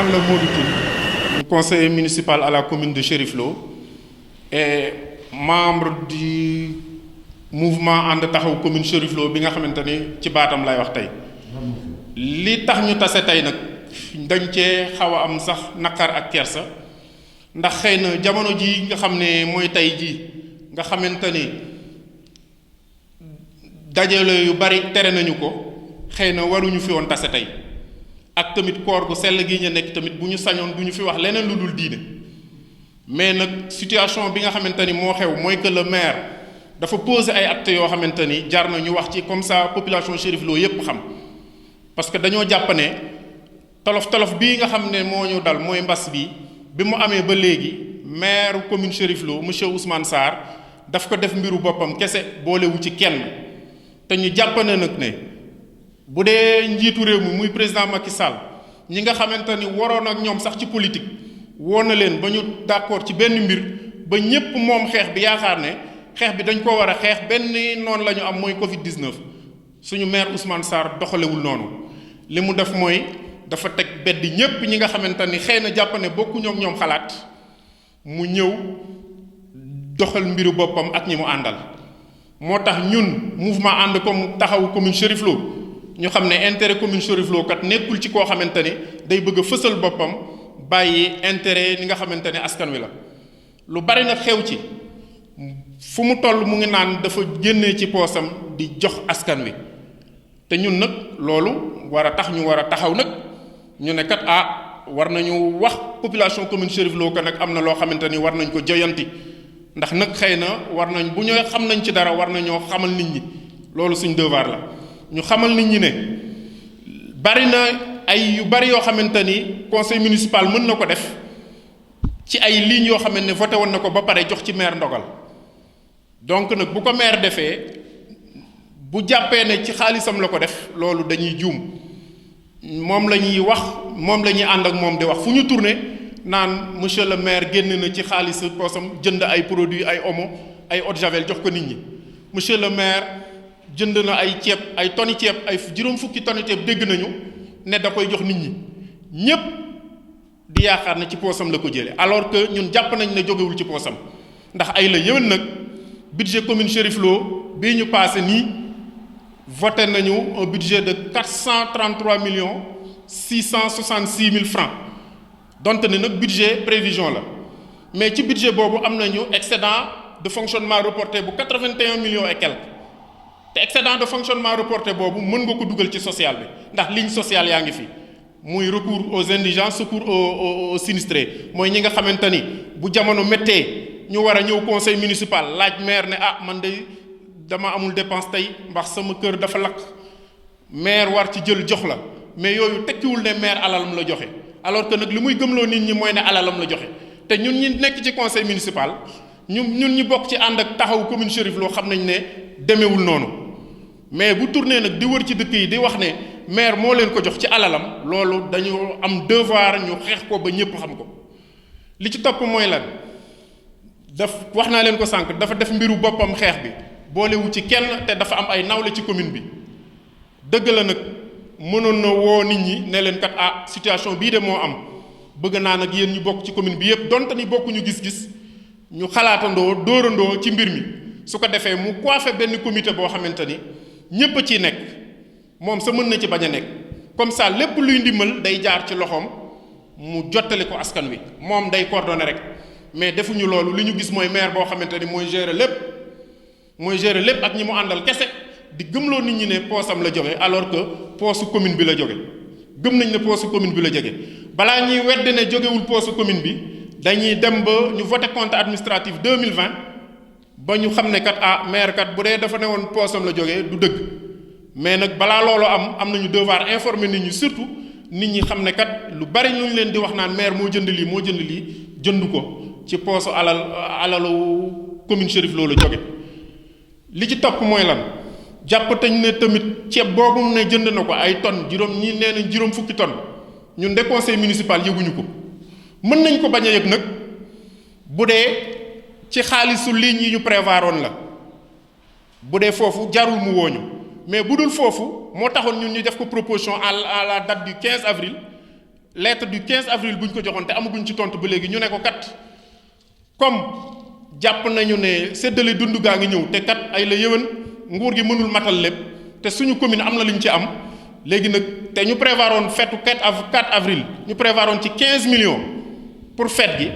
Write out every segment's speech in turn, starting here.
man la Modou Tine, conseiller municipal à la commune de Cherif Lo et membre du mouvement ànd taxaw commune Cherif Lo bi nga xamante ni ci baatam lay wax tey. li tax ñu tase tey nag dañ cee xaw a am sax naqar ak kersa ndax xëy na jamono ji nga xam ne mooy tey jii nga xamante ni dajale yu bari tere nañu ko xëy na waruñu fi woon tase tey ak tamit koor gu sell gi ñu nekk tamit bu ñu sañoon du ñu fi wax leneen lu dul diine mais nag situation bi nga xamante ni moo xew mooy que le maire dafa poser ay actes yoo xamante ni jar na ñu wax ci comme ça population Cherif Lo yépp xam parce que dañoo jàpp ne tolof bii nga xam ne moo ñu dal mooy mbas bi mu amee ba léegi maire commune Cherif Lo monsieur Ousmane Sarr daf ko def mbiru boppam kese boolewu ci kenn te ñu jàpp ne nag ne bu dee njiitu réew mi muy président Macky Sall ñi nga xamante ni waroon ak ñoom sax ci politique woo na leen ba ñu d'accord ci benn mbir ba ñépp moom xeex bi yaakaar ne xeex bi dañ ko war a xeex benn noonu la ñu am mooy Covid 19 suñu maire Ousmane Sarr doxalewul noonu li mu def mooy dafa teg bedd ñépp ñi nga xamante ni xëy na jàpp ne bokkuñu ak ñoom xalaat mu ñëw doxal mbiru boppam ak ñi mu àndal moo tax ñun mouvement ànd comme taxawu commune Cherif Lo ñu xam ne intérêt commune Cherif Lo kat nekkul ci koo xamante ni day bëgg a fësal boppam bàyyi intérêt li nga xamante ne askan wi la lu bari nag xew ci fu mu toll mu ngi naan dafa génnee ci poosam di jox askan wi te ñun nag loolu war a tax ñu war a taxaw nag ñu ne kat war nañu wax population commune Cherif Lo kat nag am na loo xamante ni war nañ ko joyanti ndax nag xëy na war nañ bu ñu xam nañ ci dara war nañoo xamal nit ñi loolu suñ devoir la ñu xamal nit ñi ne bari na ay yu bari yoo xamante ni conseil municipal mën na ko def ci ay lignes yoo xamante ne voté woon na ko ba pare jox ci maire ndogal donc nag bu ko maire defee bu jàppee ne ci xaalisam la ko def loolu dañuy juum moom la ñuy wax moom la ñuy ànd ak moom di wax fu ñu tourné naan monsieur le maire génn na ci xaalis poosam jënd ay produits ay omo ay eau de javel jox ko nit ñi monsieur le maire jënd na ay ceeb ay toni ceeb ay juróom fukki toni ceeb dégg nañu ne da koy jox nit ñi ñépp di yaakaar ne ci poosam la ko jëlee alors que ñun jàpp nañ ne jógewul ci poosam ndax ay la yéwén nag budget commune Cherif Lo bii ñu passé nii voté nañu un budget de 433 millions 666 mille francs donte ne nag budget prévision la mais ci budget boobu am nañu excédent de fonctionnement reporté bu 81 millions et quelques te excédent de fonctionnement reporté boobu mën nga ko dugal ci social bi ndax ligne sociale yaa ngi fi muy recours aux indigents secours aux sinistrés mooy ñi nga xamante ni bu jamono méttee ñu war a ñëw conseil municipal laaj maire ne man de dama amul dépense tey ndax sama kër dafa lakk maire war ci jël jox la mais yooyu tekkiwul ne maire alalam la joxe alors que nag li muy gëmloo nit ñi mooy ne alalam la joxe te ñun ñi nekk ci conseil municipal ñun ñi bokk ci ànd ak taxaw commune Cherif Lo xam nañ ne demewul noonu mais bu tourné nag di wër ci dëkk yi di wax ne maire moo leen ko jox ci alalam loolu dañu am devoir ñu xeex ko ba ñépp xam ko li ci topp mooy lan wax naa leen ko sànq dafa def mbiru boppam xeex bi boolewu ci kenn te dafa am ay nawle ci commune bi dëgg la nag mënoon na woo nit ñi ne leen kat situation bii de moo am bëgg naa nag yéen ñu bokk ci commune bi yépp donte ni bokkuñu gis-gis ñu xalaatandoo dóorandoo ci mbir mi su ko defee mu coiffé benn comité boo xamante ni ñépp a ciy nekk moom sa mën na ci bañ a nekk comme ça lépp luy ndimbal day jaar ci loxoom mu jottali ko askan wi moom day coordonné rek mais defuñu loolu li ñu gis mooy maire boo xamante ni mooy gérer lépp ak ñi mu àndal kese di gëmloo nit ñi ne poosam la jóge alors que poosu commune bi la jóge gëm nañ ne poosu commune bi la jóge balaa ñuy wedd ne jógewul poosu commune bi dañuy dem ba ñu voté compte administratif 2020 ba ñu xam ne kat maire kat bu dee dafa ne woon poosam la jógee du dëgg mais nag balaa loolu am nañu devoir informer nit ñi surtout nit ñi xam ne kat lu bari lu ñu leen di wax naan maire moo jënd lii jënd ko ci poosu alalu commune Cherif Lo la jóge li ci topp mooy lan jàpp tañ ne tamit ceeb boobu ne jënd na ko ay tonnes ñi nee nañ juróom fukki tonnes ñun de conseil municipal yëguñu ko mën nañ ko bañ a yëg nag bu dee ci xaalisu ligne yi ñu prévoiroon la bu dee foofu jarul mu wooñu mais bu dul foofu moo taxoon ñun ñu def ko proposition à la date du 15 avril lettre du 15 avril bu ñu ko joxoon te amaguñ ci tontu ba léegi ñu ne ko kat comme jàpp nañu ne séddale dund gaa ngi ñëw te kat ay la yëwan nguur gi mënul matal lépp te suñu commune am na lu ñu ci am léegi nag te ñu prévoiroon fetu 4 avril ñu prévoiroon ci 15 millions pour fête gi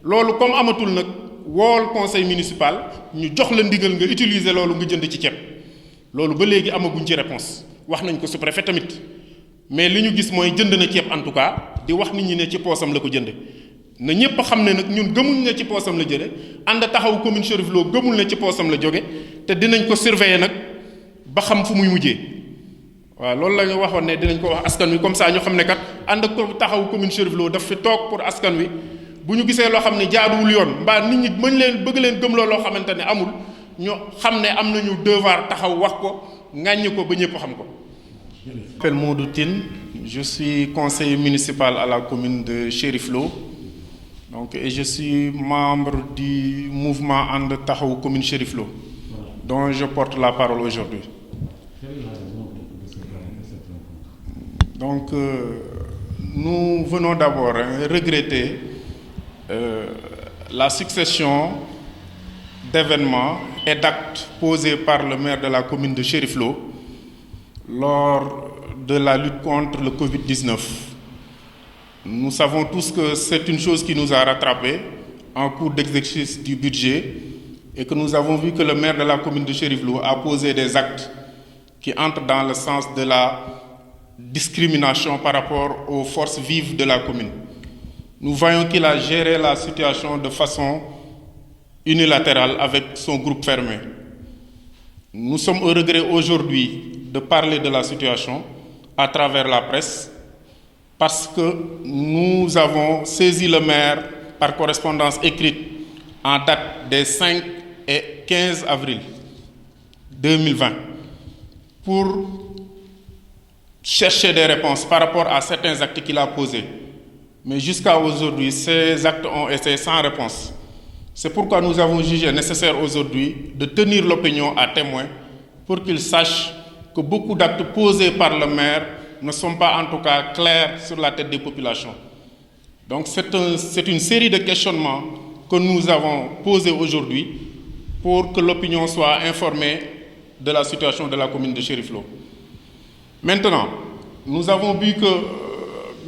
loolu comme amatul nag wool conseil municipal ñu jox la ndigal nga utiliser loolu nga jënd ci ceeb loolu ba léegi amaguñ ci réponse wax nañ ko sous-préfet tamit mais li ñu gis mooy jënd na ceeb en tout cas di wax nit ñi ne ci poosam la ko jënde na ñëpp xam ne nag ñun gëmuñ ne ci poosam la jële ànd taxaw commune Chérif Lo gëmul ne ci poosam la jóge te dinañ ko surveiller nag ba xam fu muy mujjee waaw loolu la ñu waxoon ne dinañ ko wax askan wi comme ça ñu xam ne kat ànd ak ko taxaw commune Chérif Lo daf fi toog pour askan wi bu ñu gisee loo xam ne jaaduwul yoon mbaa nit ñi mën leen bëgg leen gëmloo loo xamante ne amul ñu xam ne am nañu devoir taxaw wax ko ŋàññi ko ba ñëpp xam ko. Je m'appelle Modou Tine, je suis conseiller municipal à la commune de Chérif Lo. Donc, et je suis membre du mouvement And Taxawu commune Chérif Lo, dont je porte la parole aujourd'hui. Donc, nous venons d'abord regretter la succession d'événements et d'actes posés par le maire de la commune de Chérif Lo lors de la lutte contre le Covid-19. Nous savons tous que c'est une chose qui nous a rattrapés en cours d'exercice du budget et que nous avons vu que le maire de la commune de Chérif Lo a posé des actes qui entrent dans le sens de la discrimination par rapport aux forces vives de la commune. Nous voyons qu'il a géré la situation de façon unilatérale avec son groupe fermé. Nous sommes au regret aujourd'hui de parler de la situation à travers la presse parce que nous avons saisi le maire par correspondance écrite en date des 5 et 15 avril 2020 pour chercher des réponses par rapport à certains actes qu'il a posés. Mais jusqu'à aujourd'hui, ces actes ont été sans réponse. C'est pourquoi nous avons jugé nécessaire aujourd'hui de tenir l'opinion à témoin pour qu'il sache que beaucoup d'actes posés par le maire ne sont pas en tout cas clairs sur la tête des populations. Donc c'est une série de questionnements que nous avons posés aujourd'hui pour que l'opinion soit informée de la situation de la commune de Chérif Lo. Maintenant, nous avons vu que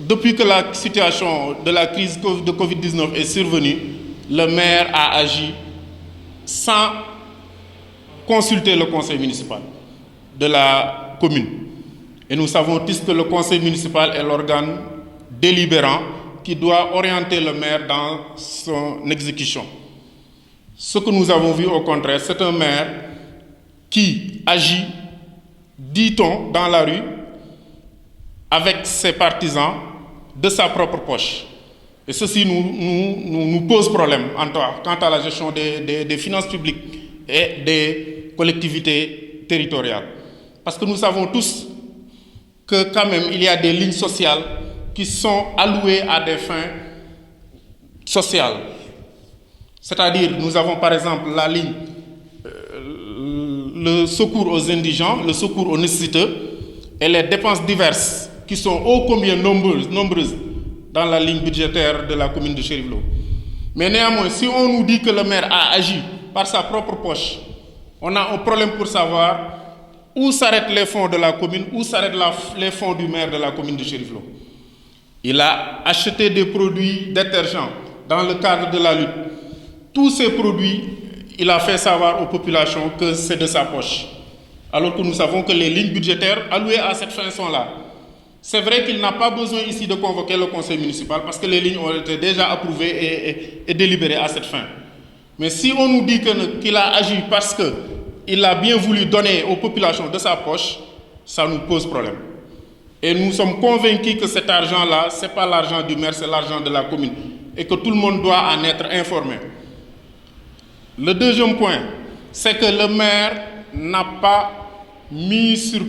depuis que la situation de la crise de Covid-19 est survenue, le maire a agi sans consulter le conseil municipal de la commune. Et nous savons tous que le conseil municipal est l'organe délibérant qui doit orienter le maire dans son exécution. Ce que nous avons vu au contraire, c'est un maire qui agit, dit-on, dans la rue, avec ses partisans, de sa propre poche. Et ceci nous pose problème quant à la gestion des finances publiques et des collectivités territoriales. Parce que nous savons tous que quand même il y a des lignes sociales qui sont allouées à des fins sociales. C'est-à-dire, nous avons par exemple la ligne le secours aux indigents, le secours aux nécessiteux et les dépenses diverses qui sont ô combien nombreuses dans la ligne budgétaire de la commune de Chérif Lo. Mais néanmoins, si on nous dit que le maire a agi par sa propre poche, on a un problème pour savoir où s'arrêtent les fonds de la commune, où s'arrêtent les fonds du maire de la commune de Chérif Lo. Il a acheté des produits détergents dans le cadre de la lutte. Tous ces produits, il a fait savoir aux populations que c'est de sa poche. Alors que nous savons que les lignes budgétaires allouées à cette fin sont là. C'est vrai qu'il n'a pas besoin ici de convoquer le conseil municipal parce que les lignes ont été déjà approuvées et délibérées à cette fin. Mais si on nous dit qu'il a agi parce qu'il a bien voulu donner aux populations de sa poche, ça nous pose problème. Et nous sommes convaincus que cet argent-là, ce n'est pas l'argent du maire, c'est l'argent de la commune. Et que tout le monde doit en être informé. Le deuxième point, c'est que le maire n'a pas mis sur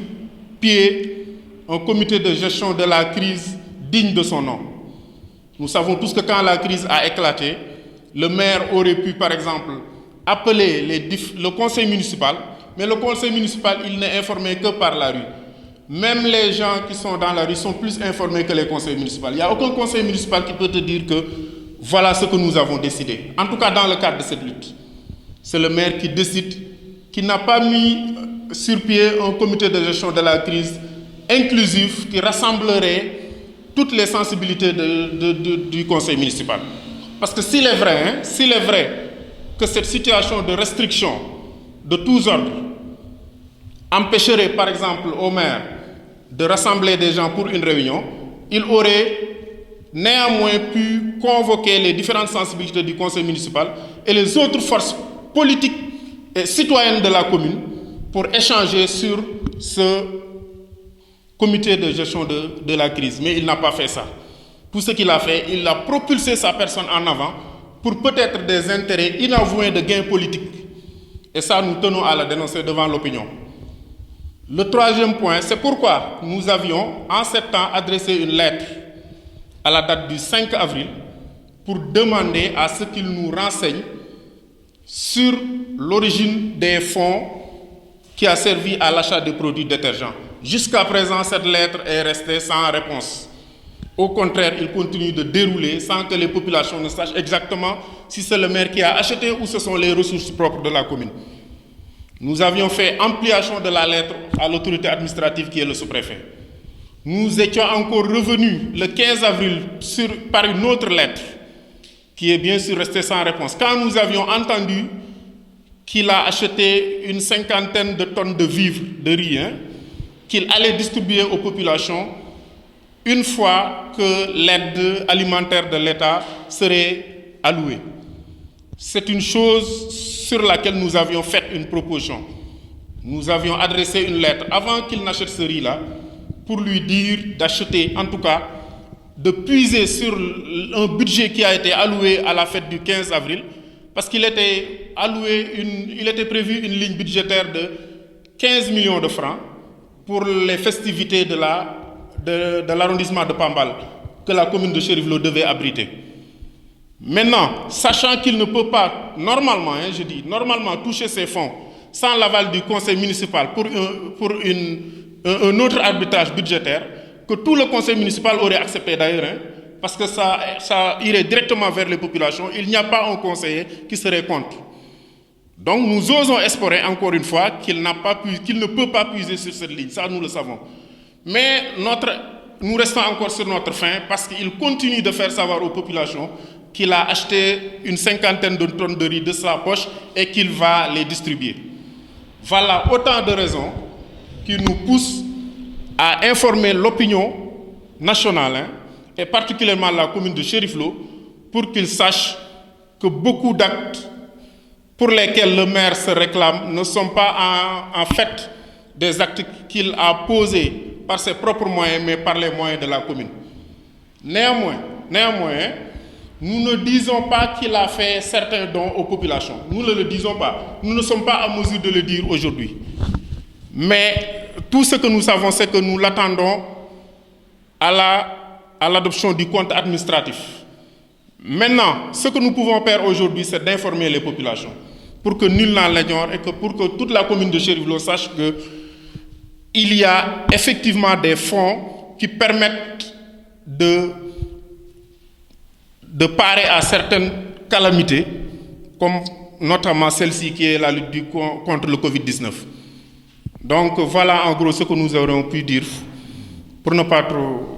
pied un comité de gestion de la crise digne de son nom. Nous savons tous que quand la crise a éclaté, le maire aurait pu, par exemple, appeler le conseil municipal, mais le conseil municipal, il n'est informé que par la rue. même les gens qui sont dans la rue sont plus informés que les conseils municipaux. Il n'y a aucun conseil municipal qui peut te dire que voilà ce que nous avons décidé. En tout cas, dans le cadre de cette lutte. C'est le maire qui décide, qui n'a pas mis sur pied un comité de gestion de la crise inclusif qui rassemblerait toutes les sensibilités du conseil municipal. Parce que s'il est vrai que cette situation de restriction de tous ordres empêcherait par exemple au maire de rassembler des gens pour une réunion, il aurait néanmoins pu convoquer les différentes sensibilités du conseil municipal et les autres forces politiques et citoyennes de la commune pour échanger sur ce comité de gestion de la crise. Mais il n'a pas fait ça. Tout ce qu'il a fait, il a propulsé sa personne en avant pour peut-être des intérêts inavoués de gains politiques. Et ça, nous tenons à la dénoncer devant l'opinion. Le troisième point, c'est pourquoi nous avions, en septembre, adressé une lettre à la date du 5 avril pour demander à ce qu'il nous renseigne sur l'origine des fonds qui a servi à l'achat de produits détergents. Jusqu'à présent, cette lettre est restée sans réponse. Au contraire, il continue de dérouler sans que les populations ne sachent exactement si c'est le maire qui a acheté ou ce sont les ressources propres de la commune. Nous avions fait ampliation de la lettre à l'autorité administrative qui est le sous-préfet. Nous étions encore revenus le 15 avril par une autre lettre qui est bien sûr restée sans réponse. Quand nous avions entendu qu'il a acheté une 50aine de tonnes de vivres, de riz, qu'il allait distribuer aux populations une fois que l'aide alimentaire de l'État serait allouée. C'est une chose sur laquelle nous avions fait une proposition. Nous avions adressé une lettre avant qu'il n'achète ce riz-là pour lui dire d'acheter, en tout cas, de puiser sur un budget qui a été alloué à la fête du 15 avril, parce qu'il était prévu une ligne budgétaire de 15 millions de francs pour les festivités de l'arrondissement de Pambal que la commune de Chérif-Lo devait abriter. Maintenant, sachant qu'il ne peut pas, normalement toucher ces fonds sans l'aval du conseil municipal pour un autre arbitrage budgétaire, que tout le conseil municipal aurait accepté d'ailleurs, parce que ça irait directement vers les populations, il n'y a pas un conseiller qui serait contre. Donc nous osons espérer encore une fois qu'il ne peut pas puiser sur cette ligne, ça nous le savons. Mais nous restons encore sur notre faim parce qu'il continue de faire savoir aux populations qu'il a acheté une 50aine de tonnes de riz de sa poche et qu'il va les distribuer. Voilà autant de raisons qui nous poussent à informer l'opinion nationale et particulièrement la commune de Chérif-Lo pour qu'ils sachent que beaucoup d'actes pour lesquels le maire se réclame ne sont pas en fait des actes qu'il a posés par ses propres moyens, mais par les moyens de la commune. Néanmoins, nous ne disons pas qu'il a fait certains dons aux populations. Nous ne le disons pas. Nous ne sommes pas en mesure de le dire aujourd'hui. Mais tout ce que nous savons, c'est que nous l'attendons à l'adoption du compte administratif. Maintenant, ce que nous pouvons faire aujourd'hui, c'est d'informer les populations pour que nul n'en l'ignore et pour que toute la commune de Chérif-Lo sache qu'il y a effectivement des fonds qui permettent de parer à certaines calamités, comme notamment celle-ci qui est la lutte contre le Covid-19. Donc voilà en gros ce que nous aurions pu dire pour ne pas trop